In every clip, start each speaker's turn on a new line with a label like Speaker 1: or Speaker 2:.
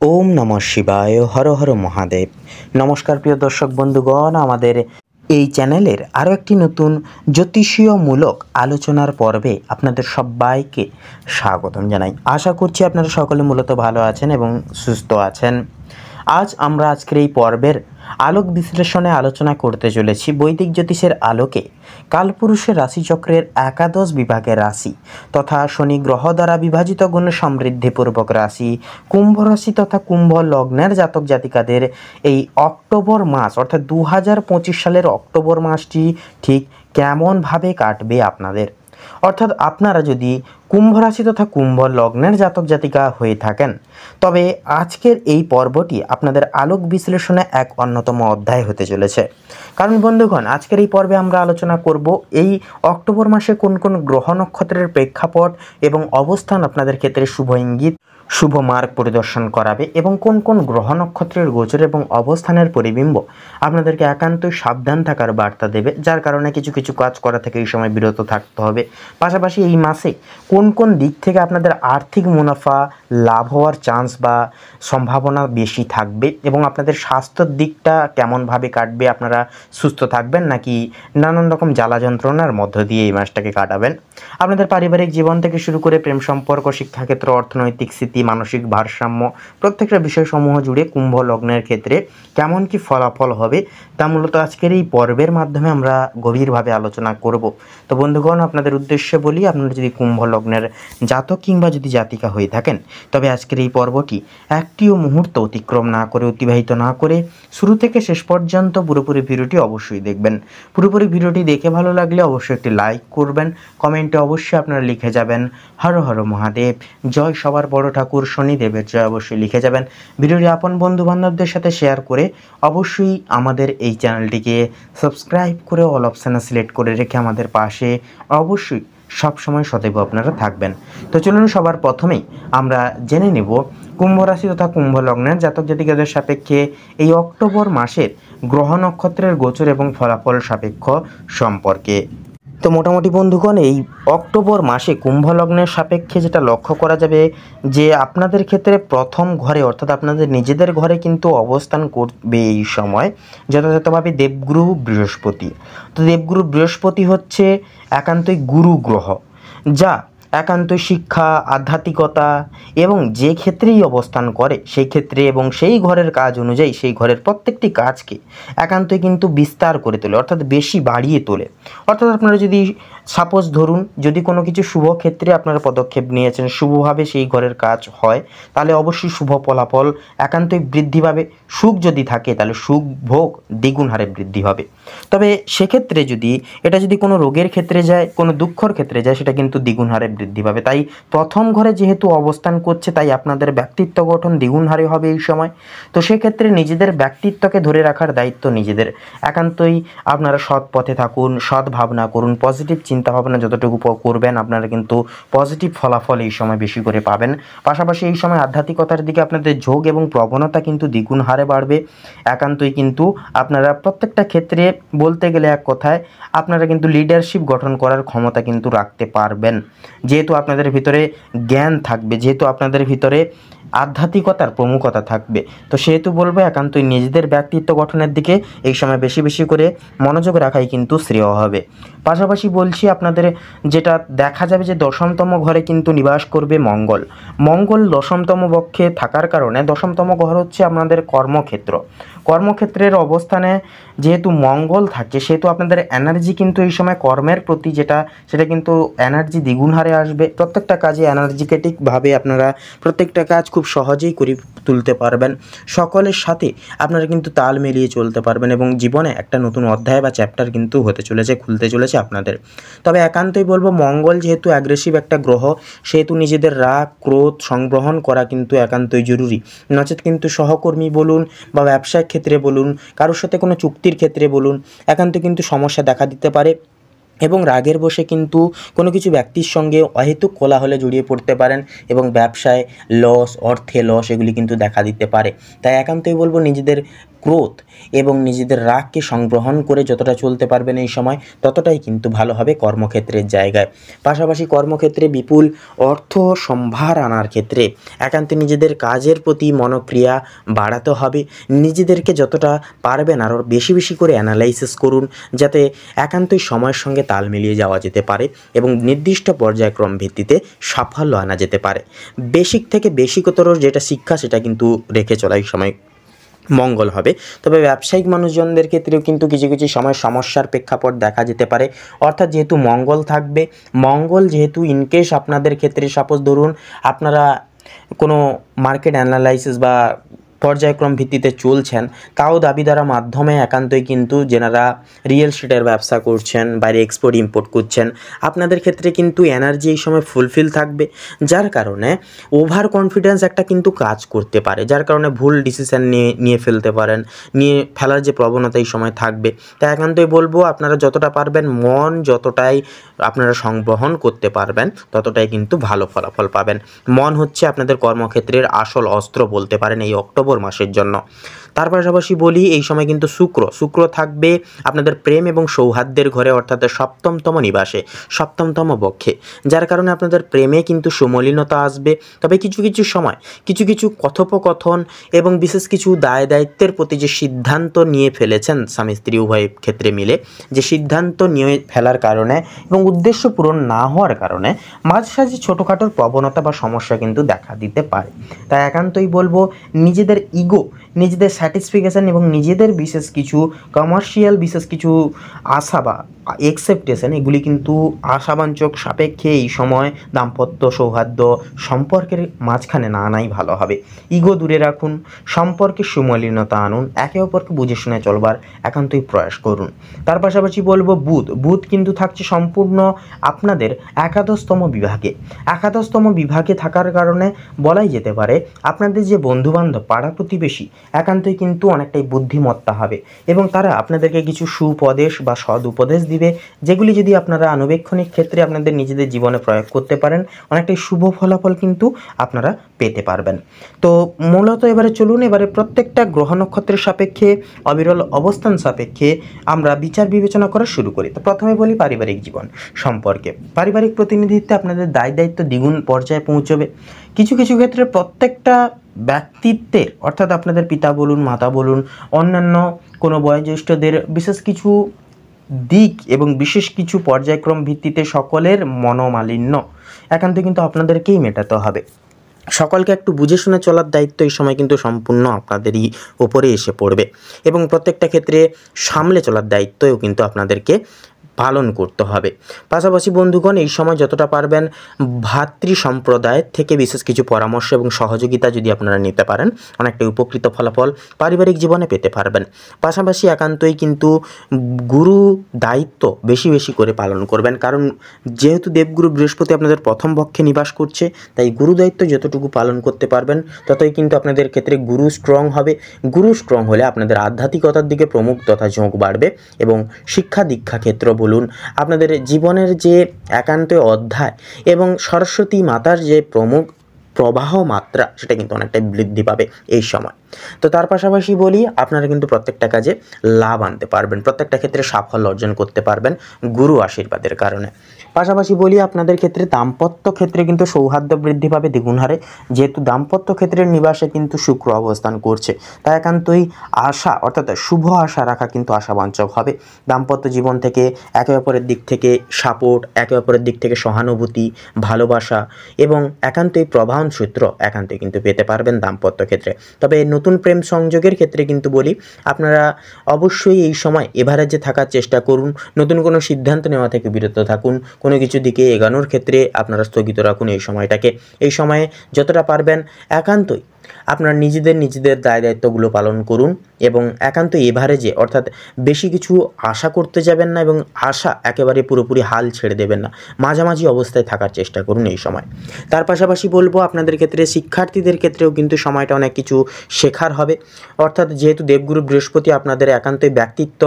Speaker 1: ওম নমঃ শিবায়, হর হর মহাদেব। নমস্কার প্রিয় দর্শক বন্ধুগণ, আমাদের এই চ্যানেলের আরও একটি নতুন জ্যোতিষীয়মূলক আলোচনার পর্বে আপনাদের সবাইকে স্বাগতম জানাই। আশা করছি আপনারা সকলে মূলত ভালো আছেন এবং সুস্থ আছেন। আজকের এই পর্বের আলোক বিশ্লেষণে আলোচনা করতে চলেছি বৈদিক জ্যোতিষের আলোকে কালপুরুষের রাশিচক্রের একাদশ বিভাগের রাশি তথা শনি গ্রহ দ্বারা বিভাজিত গুণ সমৃদ্ধিপূর্বক রাশি কুম্ভ রাশি তথা কুম্ভ লগ্নের জাতক জাতিকাদের এই অক্টোবর মাস অর্থাৎ 2025 সালের অক্টোবর মাসটি ঠিক কেমনভাবে কাটবে আপনাদের। অর্থাৎ আপনারা যদি কুম্ভ রাশি তথা কুম্ভ লগ্নের জাতক জাতিকা হয়ে থাকেন তবে আজকের এই পর্বটি আপনাদের আলোক বিশ্লেষণে এক অন্যতম অধ্যায় হতে চলেছে। কারণ বন্ধুগণ, আজকের এই পর্বে আমরা আলোচনা করব এই অক্টোবর মাসে কোন কোন গ্রহ নক্ষত্রের প্রেক্ষাপট এবং অবস্থান আপনাদের ক্ষেত্রে শুভ ইঙ্গিত শুভ মার্গ পরিদর্শন করাবে এবং কোন কোন গ্রহ নক্ষত্রের গোচর এবং অবস্থানের পরিবিম্ব আপনাদেরকে একান্তই সাবধান থাকার বার্তা দেবে, যার কারণে কিছু কিছু কাজ করা থেকে এই সময় বিরত থাকতে হবে। পাশাপাশি এই মাসে কোন কোন দিক থেকে আপনাদের আর্থিক মুনাফা লাভ হওয়ার চান্স বা সম্ভাবনা বেশি থাকবে এবং আপনাদের স্বাস্থ্যের দিকটা কেমনভাবে কাটবে, আপনারা সুস্থ থাকবেন নাকি নানান রকম জ্বালা যন্ত্রণার মধ্য দিয়ে এই মাসটাকে কাটাবেন। আপনাদের পারিবারিক জীবন থেকে শুরু করে প্রেম সম্পর্ক, শিক্ষাক্ষেত্র, অর্থনৈতিক স্থিতি, মানসিক ভারসাম্য প্রত্যেকটা বিষয়সমূহ জুড়ে কুম্ভ লগ্নের ক্ষেত্রে কেমন কি ফলাফল হবে তা মূলত আজকের এই পর্বের মাধ্যমে আমরা গভীরভাবে আলোচনা করব। তো বন্ধুগণ, আপনাদের উদ্দেশ্যে বলি, আপনারা যদি কুম্ভ লগ্নের জাতক কিংবা যদি জাতিকা হয়ে থাকেন তবে আজকের এই পর্বটি একটিও মুহূর্ত অতিক্রম না করে, অতিবাহিত না করে শুরু থেকে শেষ পর্যন্ত পুরোপুরি ভিডিওটি অবশ্যই দেখবেন। পুরোপুরি ভিডিওটি দেখে ভালো লাগলে অবশ্যই একটি লাইক করবেন, কমেন্টে অবশ্যই আপনারা লিখে যাবেন হর হর মহাদেব, জয় সবার বড় ঠাকুর শনিদেবের জয় অবশ্যই লিখে যাবেন। ভিডিওটি আপন বন্ধু বান্ধবদের সাথে শেয়ার করে অবশ্যই আমাদের এই চ্যানেলটিকে সাবস্ক্রাইব করে অল অপশানে সিলেক্ট করে রেখে আমাদের পাশে অবশ্যই সবসময় সदैव আপনারা থাকবেন। তো চলুন সবার প্রথমেই আমরা জেনে নেব কুম্ভ রাশি তথা কুম্ভ লগ্নের জাতক জাতিকাদের সাপেক্ষে এই অক্টোবর মাসের গ্রহ নক্ষত্রের গোচর এবং ফলাফল সাপেক্ষ সম্পর্কে। তো মোটামুটি বন্ধুগণ, এই অক্টোবর মাসে কুম্ভ লগ্নের সাপেক্ষে যেটা লক্ষ্য করা যাবে যে আপনাদের ক্ষেত্রে প্রথম ঘরে অর্থাৎ আপনাদের নিজেদের ঘরে কিন্তু অবস্থান করবে এই সময় যথাযথভাবে দেবগুরু বৃহস্পতি। তো দেবগুরু বৃহস্পতি হচ্ছে একান্তই গুরু গ্রহ, যা একান্তই শিক্ষা, আধ্যাত্মিকতা এবং যে ক্ষেত্রেই অবস্থান করে সেই ক্ষেত্রে এবং সেই ঘরের কাজ অনুযায়ী সেই ঘরের প্রত্যেকটি কাজকে একান্তই কিন্তু বিস্তার করে তোলে, অর্থাৎ বেশি বাড়িয়ে তোলে। অর্থাৎ আপনারা যদি সাপোজ ধরুন যদি কোনো কিছু শুভ ক্ষেত্রে আপনারা পদক্ষেপ নিয়েছেন, শুভভাবে সেই ঘরের কাজ হয়, তাহলে অবশ্যই শুভ ফলাফল একান্তই বৃদ্ধি পাবে। সুখ যদি থাকে তাহলে সুখ ভোগ দ্বিগুণ হারে বৃদ্ধি হবে। তবে সেক্ষেত্রে যদি কোনো রোগের ক্ষেত্রে যায়, কোনো দুঃখর ক্ষেত্রে যায়, সেটা কিন্তু দ্বিগুণ হারে বৃদ্ধি পাবে। তাই প্রথম ঘরে যেহেতু অবস্থান করছে তাই আপনাদের ব্যক্তিত্ব গঠন দ্বিগুণ হারে হবে এই সময়। তো সেক্ষেত্রে নিজেদের ব্যক্তিত্বকে ধরে রাখার দায়িত্ব নিজেদের। একান্তই আপনারা সৎ পথে থাকুন, সৎ ভাবনা করুন, পজিটিভ চিন্তাভাবনা যতটুকু করবেন আপনারা কিন্তু পজিটিভ ফলাফল এই সময় বেশি করে পাবেন। পাশাপাশি এই সময় আধ্যাত্মিকতার দিকে আপনাদের ঝোঁক এবং প্রবণতা কিন্তু দ্বিগুণ হারে বাড়বে। একান্তই কিন্তু আপনারা প্রত্যেকটা ক্ষেত্রে বলতে গেলে এক কথায় আপনারা কিন্তু লিডারশিপ গঠন করার ক্ষমতা কিন্তু রাখতে পারবেন, যেহেতু আপনাদের ভিতরে জ্ঞান থাকবে, যেহেতু আপনাদের ভিতরে আধ্যাত্মিকতার প্রমুখতা থাকবে। তো সেহেতু বলবো একান্তই নিজেদের ব্যক্তিত্ব গঠনের দিকে এই সময় বেশি বেশি করে মনোযোগ রাখাই কিন্তু শ্রেয় হবে। পাশাপাশি বলছি আপনাদের যেটা দেখা যাবে যে দশমতম ঘরে কিন্তু নিবাস করবে মঙ্গল। মঙ্গল দশমতম পক্ষে থাকার কারণে দশমতম ঘর হচ্ছে আপনাদের কর্মক্ষেত্র। কর্মক্ষেত্রের অবস্থানে যেহেতু মঙ্গল থাকে সেহেতু আপনাদের এনার্জি কিন্তু এই সময় কর্মের প্রতি সেটা কিন্তু এনার্জি দ্বিগুণ হারে আসবে। প্রত্যেকটা কাজে এনার্জিকেটিকভাবে আপনারা প্রত্যেকটা কাজ খুব সহজেই করে তুলতে পারবেন। সকলের সাথে আপনারা কিন্তু তাল মিলিয়ে চলতে পারবেন এবং জীবনে একটা নতুন অধ্যায় বা চ্যাপ্টার কিন্তু খুলতে চলেছে আপনাদের। তবে একান্তই বলবো মঙ্গল যেহেতু অ্যাগ্রেসিভ একটা গ্রহ সেহেতু নিজেদের রাগ ক্রোধ সংগ্রহণ করা কিন্তু একান্তই জরুরি। নচেত কিন্তু সহকর্মী বলুন বা ব্যবসায়িক ক্ষেত্রে বলুন, কারোর সাথে কোনো চুক্তির ক্ষেত্রে বলুন, একান্ত কিন্তু সমস্যা দেখা দিতে পারে। এবং রাগের বশে কিন্তু কোনো কিছু ব্যক্তির সঙ্গে অহেতুক কোলাহলে জড়িয়ে পড়তে পারেন এবং ব্যবসায় লস, অর্থে লস এগুলি কিন্তু দেখা দিতে পারে। তাই একান্তই বলবো নিজেদের ক্রোধ এবং নিজেদের রাগকে সংগ্রহণ করে যতটা চলতে পারবেন এই সময় ততটাই কিন্তু ভালো হবে কর্মক্ষেত্রের জায়গায়। পাশাপাশি কর্মক্ষেত্রে বিপুল অর্থ সম্ভার আনার ক্ষেত্রে একান্ত নিজেদের কাজের প্রতি মনোক্রিয়া বাড়াতে হবে। নিজেদেরকে যতটা পারবেন আরও বেশি বেশি করে অ্যানালাইসিস করুন, যাতে একান্তই সময়ের সঙ্গে তাল মিলিয়ে যাওয়া যেতে পারে এবং নির্দিষ্ট পর্যায়ক্রম ভিত্তিতে সাফল্য আনা যেতে পারে। বেসিক থেকে বেসিকতর যেটা শিক্ষা সেটা কিন্তু রেখে চলা এই সময় মঙ্গল হবে। তবে ব্যবসায়িক মানুষজনদের ক্ষেত্রেও কিন্তু কিছু কিছু সময় সমস্যার প্রেক্ষাপট দেখা যেতে পারে। অর্থাৎ যেহেতু মঙ্গল থাকবে, মঙ্গল যেহেতু ইনকেস আপনাদের ক্ষেত্রে সাপোজ ধরুন আপনারা কোনো মার্কেট অ্যানালাইসিস বা পর্যায়ক্রম ভিত্তিতে চলছেন, তাও দাবি দ্বারা মাধ্যমে একান্তই কিন্তু যেনারা রিয়েল এস্টেটের ব্যবসা করছেন, বাইরে এক্সপোর্ট ইম্পোর্ট করছেন, আপনাদের ক্ষেত্রে কিন্তু এনার্জি এই সময় ফুলফিল থাকবে, যার কারণে ওভার কনফিডেন্স একটা কিন্তু কাজ করতে পারে, যার কারণে ভুল ডিসিশান নিয়ে ফেলতে পারেন, নিয়ে ফেলার যে প্রবণতা এই সময় থাকবে। তাই একান্তই বলবো আপনারা যতটা পারবেন মন যতটাই আপনারা সংবহন করতে পারবেন ততটাই কিন্তু ভালো ফলাফল পাবেন। মন হচ্ছে আপনাদের কর্মক্ষেত্রের আসল অস্ত্র বলতে পারেন এই অক্টোবর মাসের জন্য। তার পাশাপাশি বলি এই সময় কিন্তু শুক্র থাকবে আপনাদের প্রেম এবং সৌহার্দ্যের ঘরে, অর্থাৎ সপ্তমতম নিবাসে, সপ্তমতম পক্ষে, যার কারণে আপনাদের প্রেমে কিন্তু সুমলিনতা আসবে। তবে কিছু কিছু সময় কিছু কিছু কথোপকথন এবং বিশেষ কিছু দায় দায়িত্বের প্রতি যে সিদ্ধান্ত নিয়ে ফেলেছেন স্বামী স্ত্রী উভয় ক্ষেত্রে মিলে, যে সিদ্ধান্ত নিয়ে ফেলার কারণে এবং উদ্দেশ্য পূরণ না হওয়ার কারণে মাঝামাঝি ছোটোখাটোর প্রবণতা বা সমস্যা কিন্তু দেখা দিতে পারে। তাই একান্তই বলবো নিজেদের ইগো, নিজেদের স্যাটিসফিকেশান এবং নিজেদের বিশেষ কিছু কমার্শিয়াল বিশেষ কিছু আশা বা এক্সেপ্টেশন এগুলি কিন্তু আশাবাঞ্চক সাপেক্ষে এই সময় দাম্পত্য সৌহার্দ্য সম্পর্কের মাঝখানে না আনাই ভালো হবে। ইগো দূরে রাখুন, সম্পর্কে সুমলিনতা আনুন, একে অপরকে বুঝে শুনে চলবার একান্তই প্রয়াস করুন। তার পাশাপাশি বলবো বুধ কিন্তু থাকছে সম্পূর্ণ আপনাদের একাদশতম বিভাগে থাকার কারণে বলাই যেতে পারে আপনাদের যে বন্ধুবান্ধব পাড়া প্রতিবেশী একান্তই কিন্তু অনেকটাই বুদ্ধিমত্তা হবে এবং তারা আপনাদেরকে কিছু সুপদেশ বা সদ উপদেশ দিবে, যেগুলি যদি আপনারা আনুবেক্ষণিক ক্ষেত্রে আপনাদের নিজেদের জীবনে প্রয়োগ করতে পারেন অনেকটাই শুভ ফলাফল কিন্তু আপনারা পেতে পারবেন। তো মূলত এবারে চলুন এবারে প্রত্যেকটা গ্রহ নক্ষত্রের সাপেক্ষে অবিরল অবস্থান সাপেক্ষে আমরা বিচার বিবেচনা করা শুরু করি। তো প্রথমে বলি পারিবারিক জীবন সম্পর্কে। পারিবারিক প্রতিনিধিত্বে আপনাদের দায়িত্ব দ্বিগুণ পর্যায়ে পৌঁছবে। কিছু কিছু ক্ষেত্রে প্রত্যেকটা ব্যক্তিত্বের অর্থাৎ আপনাদের পিতা বলুন, মাতা বলুন, অন্যান্য কোনো বয়োজ্যেষ্ঠদের বিশেষ কিছু দিক এবং বিশেষ কিছু পর্যায়ক্রম ভিত্তিতে সকলের মনোমালিন্য একান্ত কিন্তু আপনাদেরকেই মেটাতে হবে। সকলকে একটু বুঝে শুনে চলার দায়িত্ব এই সময় কিন্তু সম্পূর্ণ আপনাদেরই ওপরে এসে পড়বে এবং প্রত্যেকটা ক্ষেত্রে সামলে চলার দায়িত্বও কিন্তু আপনাদেরকে পালন করতে হবে। পাশাপাশি বন্ধুগণ এই সময় যতটা পারবেন ভাতৃ সম্প্রদায়ের থেকে বিশেষ কিছু পরামর্শ এবং সহযোগিতা যদি আপনারা নিতে পারেন অনেকটা উপকৃত ফলাফল পারিবারিক জীবনে পেতে পারবেন। পাশাপাশি একান্তই কিন্তু গুরু দায়িত্ব বেশি বেশি করে পালন করবেন, কারণ যেহেতু দেবগুরু বৃহস্পতি আপনাদের প্রথম পক্ষে নিবাস করছে, তাই গুরু দায়িত্ব যতটুকু পালন করতে পারবেন ততই কিন্তু আপনাদের ক্ষেত্রে গুরু স্ট্রং হবে। গুরু স্ট্রং হলে আপনাদের আধ্যাত্মিকতার দিকে প্রমুখ তথা ঝোঁক বাড়বে এবং শিক্ষা দীক্ষা ক্ষেত্র বলুন, আপনাদের জীবনের যে একান্ত অধ্যায় এবং সরস্বতী মাতার যে প্রমুখ প্রবাহ মাত্রা সেটা কিন্তু অনেকটাই বৃদ্ধি পাবে এই সময়। তো তার পাশাপাশি বলি আপনারা কিন্তু প্রত্যেকটা কাজে লাভ আনতে পারবেন, প্রত্যেকটা ক্ষেত্রে সাফল্য অর্জন করতে পারবেন গুরু আশীর্বাদের কারণে। পাশাপাশি বলি আপনাদের ক্ষেত্রে দাম্পত্য ক্ষেত্রে কিন্তু সৌহার্দ্য বৃদ্ধি পাবে দ্বিগুণ হারে, যেহেতু দাম্পত্য ক্ষেত্রের নিবাসে কিন্তু শুক্র অবস্থান করছে, তাই একান্তই আশা অর্থাৎ শুভ আশা রাখা কিন্তু আশাবাঞ্চক হবে। দাম্পত্য জীবন থেকে একে অপরের দিক থেকে সাপোর্ট, একে অপরের দিক থেকে সহানুভূতি, ভালোবাসা এবং একান্তই প্রবাহন সূত্র একান্তই কিন্তু পেতে পারবেন দাম্পত্য ক্ষেত্রে। তবে নতুন প্রেম সংযোগের ক্ষেত্রে কিন্তু বলি আপনারা অবশ্যই এই সময় এভারেজে থাকার চেষ্টা করুন, নতুন কোনো সিদ্ধান্ত নেওয়া থেকে বিরত থাকুন, কোনো কিছু দিকে এগানোর ক্ষেত্রে আপনারা স্থগিত রাখুন এই সময়টাকে। এই সময়ে যতটা পারবেন একান্তই আপনারা নিজেদের দায় দায়িত্বগুলো পালন করুন এবং একান্ত এভারেজে অর্থাৎ বেশি কিছু আশা করতে যাবেন না এবং আশা একেবারে পুরোপুরি হাল ছেড়ে দেবেন না, মাঝামাঝি অবস্থায় থাকার চেষ্টা করুন এই সময়। তার পাশাপাশি বলবো আপনাদের ক্ষেত্রে শিক্ষার্থীদের ক্ষেত্রেও কিন্তু সময়টা অনেক কিছু শেখার হবে, অর্থাৎ যেহেতু দেবগুরু বৃহস্পতি আপনাদের একান্তই ব্যক্তিত্ব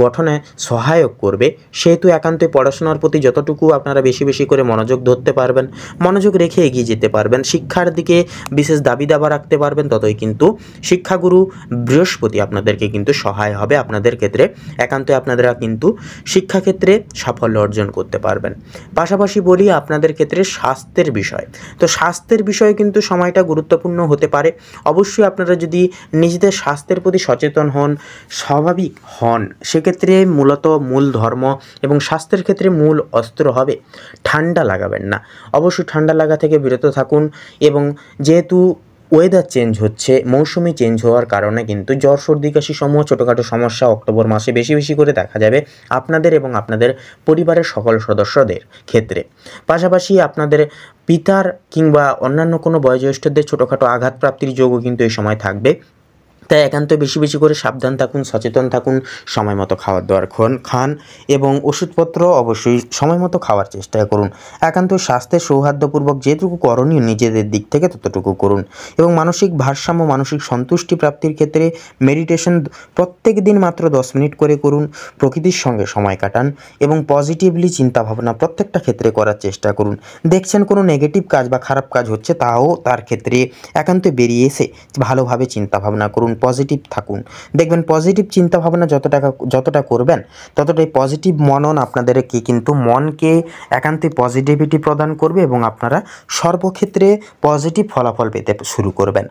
Speaker 1: গঠনে সহায়ক করবে, সেহেতু একান্তই পড়াশোনার প্রতি যতটুকু আপনারা বেশি বেশি করে মনোযোগ ধরতে পারবেন, মনোযোগ রেখে এগিয়ে যেতে পারবেন, শিক্ষার দিকে বিশেষ দাবি দাবা রাখতে পারবেন, ততই কিন্তু শিক্ষাগুরু বৃহস্পতি আপনাদেরকে কিন্তু সহায় হবে আপনাদের ক্ষেত্রে, একান্তই আপনারা কিন্তু শিক্ষাক্ষেত্রে সাফল্য অর্জন করতে পারবেন। পাশাপাশি বলি আপনাদের ক্ষেত্রে স্বাস্থ্যের বিষয়, তো স্বাস্থ্যের বিষয়ে কিন্তু সময়টা গুরুত্বপূর্ণ হতে পারে। অবশ্যই আপনারা যদি নিজেদের স্বাস্থ্যের প্রতি সচেতন হন, স্বাভাবিক হন, সেক্ষেত্রে মূলত মূল ধর্ম এবং স্বাস্থ্যের ক্ষেত্রে মূল অস্ত্র হবে ঠান্ডা লাগাবেন না। অবশ্যই ঠান্ডা লাগা থেকে বিরত থাকুন এবং যেহেতু ওয়েদার চেঞ্জ হচ্ছে, মৌসুমি চেঞ্জ হওয়ার কারণে কিন্তু জ্বর সর্দি কাশি সমূহ ছোটোখাটো সমস্যা অক্টোবর মাসে বেশি বেশি করে দেখা যাবে আপনাদের এবং আপনাদের পরিবারের সকল সদস্যদের ক্ষেত্রে। পাশাপাশি আপনাদের পিতার কিংবা অন্যান্য কোনো বয়োজ্যেষ্ঠদের ছোটোখাটো আঘাতপ্রাপ্তির যোগও কিন্তু এই সময় থাকবে, তাই একান্ত বেশি বেশি করে সাবধান থাকুন, সচেতন থাকুন, সময় মতো খাবার দাবার খান এবং ওষুধপত্র অবশ্যই সময় মতো খাওয়ার চেষ্টা করুন। একান্ত স্বাস্থ্যের সৌহার্দ্যপূর্বক যেটুকু করণীয় নিজেদের দিক থেকে ততটুকু করুন এবং মানসিক ভারসাম্য মানসিক সন্তুষ্টি প্রাপ্তির ক্ষেত্রে মেডিটেশন প্রত্যেক দিন মাত্র 10 মিনিট করে করুন, প্রকৃতির সঙ্গে সময় কাটান এবং পজিটিভলি চিন্তাভাবনা প্রত্যেকটা ক্ষেত্রে করার চেষ্টা করুন। দেখছেন কোনো নেগেটিভ কাজ বা খারাপ কাজ হচ্ছে, তাও তার ক্ষেত্রে একান্ত বেরিয়ে এসে ভালোভাবে চিন্তাভাবনা করুন, পজিটিভ থাকুন। দেখবেন পজিটিভ চিন্তাভাবনা যতটা করবেন ততটাই পজিটিভ মনন আপনাদেরকে কিন্তু মনকে একান্তই পজিটিভিটি প্রদান করবে এবং আপনারা সর্বক্ষেত্রে পজিটিভ ফলাফল পেতে শুরু করবেন।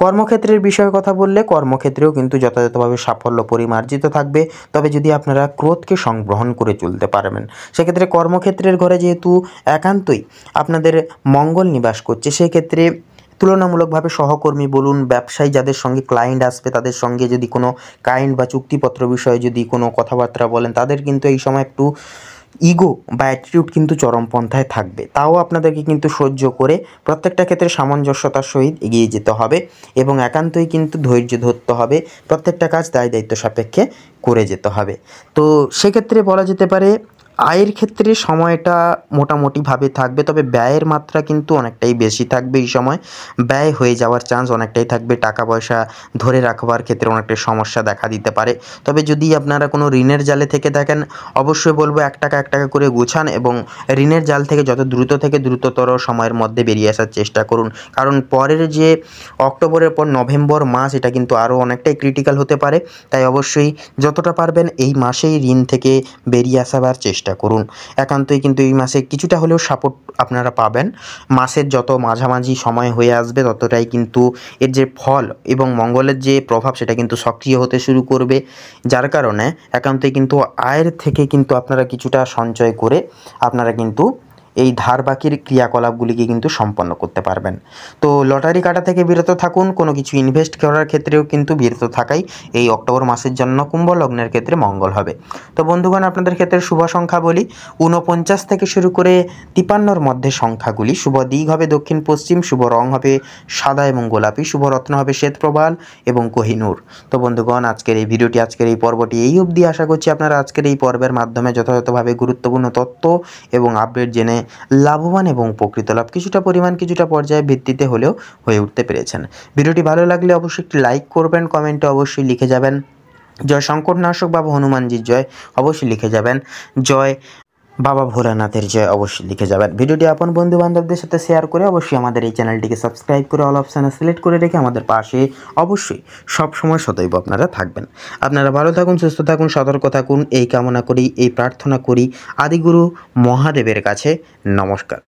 Speaker 1: কর্মক্ষেত্রের বিষয়ে কথা বললে কর্মক্ষেত্রেও কিন্তু যথাযথভাবে সাফল্য পরিমার্জিত থাকবে, তবে যদি আপনারা ক্রোধকে সংগ্রহণ করে চলতে পারবেন। সেক্ষেত্রে কর্মক্ষেত্রের ঘরে যেহেতু একান্তই আপনাদের মঙ্গল নিবাস করছে, সেক্ষেত্রে তুলনামূলকভাবে সহকর্মী বলুন, ব্যবসায়ী যাদের সঙ্গে ক্লায়েন্ট আসবে তাদের সঙ্গে যদি কোনো কাইন্ড বা চুক্তিপত্র বিষয়ে যদি কোনো কথাবার্তা বলেন, তাদের কিন্তু এই সময় একটু ইগো বা অ্যাটিটিউড কিন্তু চরমপন্থায় থাকবে, তাও আপনাদেরকে কিন্তু সহ্য করে প্রত্যেকটা ক্ষেত্রে সামঞ্জস্যতার সহিত এগিয়ে যেতে হবে এবং একান্তই কিন্তু ধৈর্য ধরতে হবে, প্রত্যেকটা কাজ দায় দায়িত্ব সাপেক্ষে করে যেতে হবে। তো সেক্ষেত্রে বলা যেতে পারে আয়ের ক্ষেত্রে সময়টা মোটামুটিভাবে থাকবে, তবে ব্যয়ের মাত্রা কিন্তু অনেকটাই বেশি থাকবে। এই সময় ব্যয় হয়ে যাওয়ার চান্স অনেকটাই থাকবে, টাকা পয়সা ধরে রাখবার ক্ষেত্রে অনেকটাই সমস্যা দেখা দিতে পারে। তবে যদি আপনারা কোনো ঋণের জালে থেকে থাকেন, অবশ্যই বলবো 1 টাকা 1 টাকা করে গুছান এবং ঋণের জাল থেকে যত দ্রুত থেকে দ্রুততর সময়ের মধ্যে বেরিয়ে আসার চেষ্টা করুন, কারণ পরের যে অক্টোবরের পর নভেম্বর মাস এটা কিন্তু আরও অনেকটাই ক্রিটিক্যাল হতে পারে। তাই অবশ্যই যতটা পারবেন এই মাসেই ঋণ থেকে বেরিয়ে আসার চেষ্টা করুন। একান্তই কিন্তু এই মাসে কিছুটা হলেও সাপোর্ট আপনারা পাবেন, মাসের যত মাঝামাঝি সময় হয়ে আসবে ততটাই কিন্তু এর যে ফল এবং মঙ্গলের যে প্রভাব সেটা কিন্তু সক্রিয় হতে শুরু করবে, যার কারণে একান্তই কিন্তু আয়ের থেকে কিন্তু আপনারা কিছুটা সঞ্চয় করে আপনারা কিন্তু এই ধার বাকির ক্রিয়াকলাপগুলিকে কিন্তু সম্পন্ন করতে পারবেন। তো লটারি কাটা থেকে বিরত থাকুন, কোনো কিছু ইনভেস্ট করার ক্ষেত্রেও কিন্তু বিরত থাকাই এই অক্টোবর মাসের জন্য কুম্ভ লগ্নের ক্ষেত্রে মঙ্গল হবে। তো বন্ধুগণ, আপনাদের ক্ষেত্রে শুভ সংখ্যা বলি 49 থেকে শুরু করে 53-র মধ্যে সংখ্যাগুলি। শুভ দিক হবে দক্ষিণ পশ্চিম, শুভ রং হবে সাদা এবং গোলাপি, শুভ রত্ন হবে শ্বেতপ্রবাল এবং কোহিনূর। তো বন্ধুগণ, আজকের এই পর্বটি এই অবধি। আশা করছি আপনারা আজকের এই পর্বের মাধ্যমে যথাযথভাবে গুরুত্বপূর্ণ তথ্য এবং আপডেট জেনে লাভবান এবং উপকৃত লাভ কিছুটা পরিমাণ কিছুটা পর্যায়ে ভিত্তিতে হলেও হয়ে উঠতে পেরেছেন। ভিডিওটি ভালো লাগলে অবশ্যই একটি লাইক করবেন, কমেন্টে অবশ্যই লিখে যাবেন জয় সংকটনাশক বাবা হনুমানজির জয়, অবশ্যই লিখে যাবেন জয় বাবা ভোলানাথের জয়, অবশ্যই লিখে যাবেন। ভিডিওটি আপন বন্ধু বান্ধবদের সাথে শেয়ার করে অবশ্যই আমাদের এই চ্যানেলটিকে সাবস্ক্রাইব করে অল অপশানে সিলেক্ট করে রেখে আমাদের পাশে অবশ্যই সবসময় সদৈব আপনারা থাকবেন। আপনারা ভালো থাকুন, সুস্থ থাকুন, সতর্ক থাকুন, এই কামনা করি, এই প্রার্থনা করি আদিগুরু মহাদেবের কাছে। নমস্কার।